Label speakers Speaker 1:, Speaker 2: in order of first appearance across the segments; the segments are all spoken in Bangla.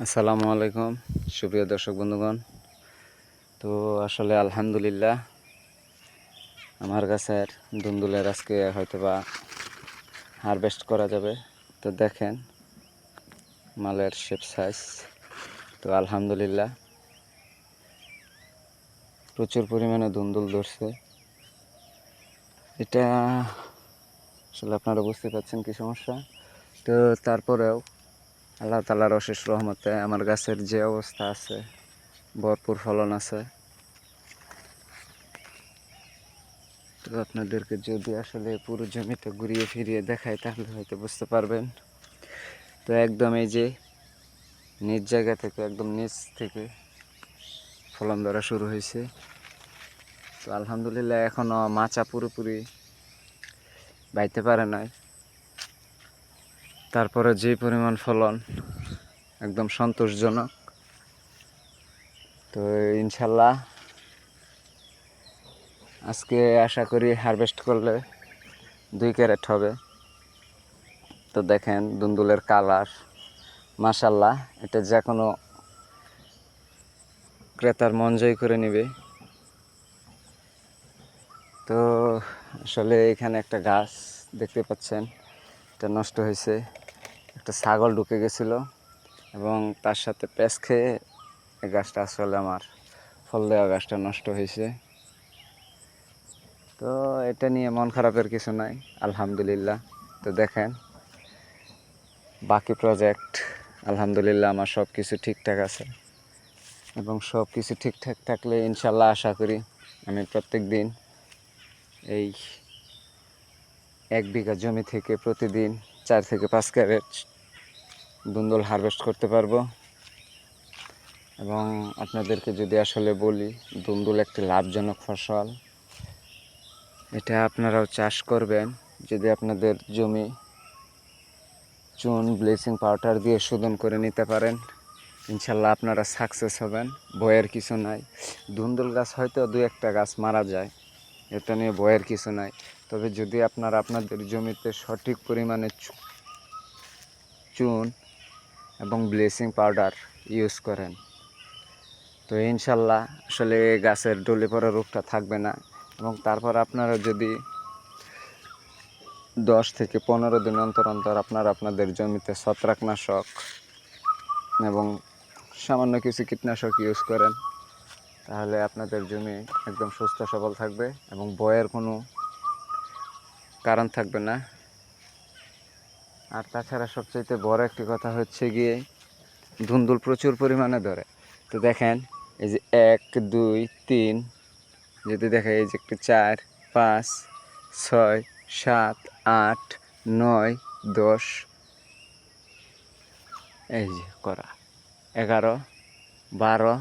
Speaker 1: আসসালামু আলাইকুম সুপ্রিয় দর্শক বন্ধুগণ। তো আসলে আলহামদুলিল্লাহ আমার গাছের দুন্দুলের আজকে হয়তোবা হারভেস্ট করা যাবে। তো দেখেন মালের শেপ সাইজ। তো আলহামদুলিল্লাহ প্রচুর পরিমাণে দুন্দুল ধরছে। এটা আসলে আপনারা বুঝতে পারছেন কি সমস্যা। তো তারপরেও আল্লাহ তাআলার অশেষ রহমতে আমার গাছের যে অবস্থা আছে, ভরপুর ফলন আছে। তো আপনাদেরকে যদি আসলে পুরো জমিতে ঘুরিয়ে ফিরিয়ে দেখায় তাহলে হয়তো বুঝতে পারবেন। তো একদম এই যে নিচ জায়গা থেকে একদম নিচ থেকে ফলন ধরা শুরু হয়েছে। তো আলহামদুলিল্লাহ এখনও মাচা পুরোপুরি বাইতে পারে নাই, তারপরে যে পরিমাণ ফলন একদম সন্তোষজনক। তো ইনশাল্লাহ আজকে আশা করি হারভেস্ট করলে 2 ক্যারেট হবে। তো দেখেন দুন্দুলের কালার মাশাল্লাহ, এটা যে কোনো ক্রেতার মন জয় করে নেবে। তো আসলে এখানে একটা গাছ দেখতে পাচ্ছেন, এটা নষ্ট হয়েছে। একটা ছাগল ঢুকে গেছিলো এবং তার সাথে প্যাঁচ খেয়ে এই গাছটা আসলে আমার ফল দেওয়া গাছটা নষ্ট হয়েছে। তো এটা নিয়ে মন খারাপের কিছু নাই, আলহামদুলিল্লাহ। তো দেখেন বাকি প্রজেক্ট আলহামদুলিল্লাহ আমার সব কিছু ঠিকঠাক আছে এবং সব কিছু ঠিকঠাক থাকলে ইনশাল্লাহ আশা করি আমি প্রত্যেক দিন এই 1 বিঘা জমি থেকে প্রতিদিন 4 থেকে 5 ক্যারেট দুন্দুল হারভেস্ট করতে পারবো। এবং আপনাদেরকে যদি আসলে বলি, দুন্দুল একটি লাভজনক ফসল। এটা আপনারাও চাষ করবেন যদি আপনাদের জমি চুন ব্লিচিং পাউডার দিয়ে শোধন করে নিতে পারেন। ইনশাল্লাহ আপনারা সাকসেস হবেন, ভয়ের কিছু নাই। দুন্দুল গাছ হয়তো 2-1টা গাছ মারা যায়, এটা নিয়ে ভয়ের কিছু নাই। তবে যদি আপনারা আপনাদের জমিতে সঠিক পরিমাণে চুন এবং ব্লিচিং পাউডার ইউজ করেন, তো ইনশাল্লাহ আসলে গাছের ডলে পড়া রোগটা থাকবে না। এবং তারপর আপনারা যদি 10 থেকে 15 দিন অন্তর অন্তর আপনারা আপনাদের জমিতে ছত্রাকনাশক এবং সামান্য কিছু কীটনাশক ইউজ করেন, তাহলে আপনাদের জমি একদম সুস্থ সবল থাকবে এবং ভয়ের কোনো কারণ থাকবে না। আর তাছাড়া সবচাইতে বড় একটি কথা হচ্ছে গিয়ে ধুন্দুল প্রচুর পরিমাণে ধরে। তো দেখেন এই যে 1 2 3, যদি দেখা এই যে একটু 4 5 6 7 8 9 10, এই যে করা 11 12,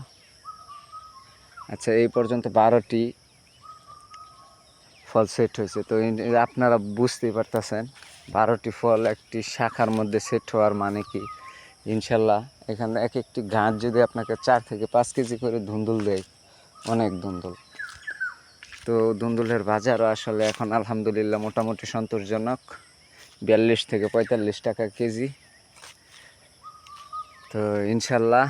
Speaker 1: আচ্ছা এই পর্যন্ত 12টি ফল সেট হয়েছে। তো আপনারা বুঝতেই পারতেছেন 12টি ফল একটি শাখার মধ্যে সেট হওয়ার মানে কি। ইনশাল্লাহ এখানে এক একটি গাছ যদি আপনাকে 4 থেকে 5 কেজি করে ধুন্দুল দেয়, অনেক ধুন্দুল। তো ধুন্দুলের বাজারও আসলে এখন আলহামদুলিল্লাহ মোটামুটি সন্তোষজনক, 42 থেকে 45 টাকা কেজি। তো ইনশাল্লাহ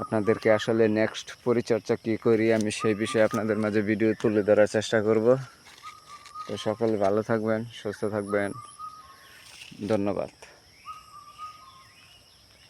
Speaker 1: আপনাদেরকে আসলে নেক্সট পরিচর্যা কী করি আমি সেই বিষয়ে আপনাদের মাঝে ভিডিও তুলে ধরার চেষ্টা করব। তো সকলে ভালো থাকবেন, সুস্থ থাকবেন, ধন্যবাদ।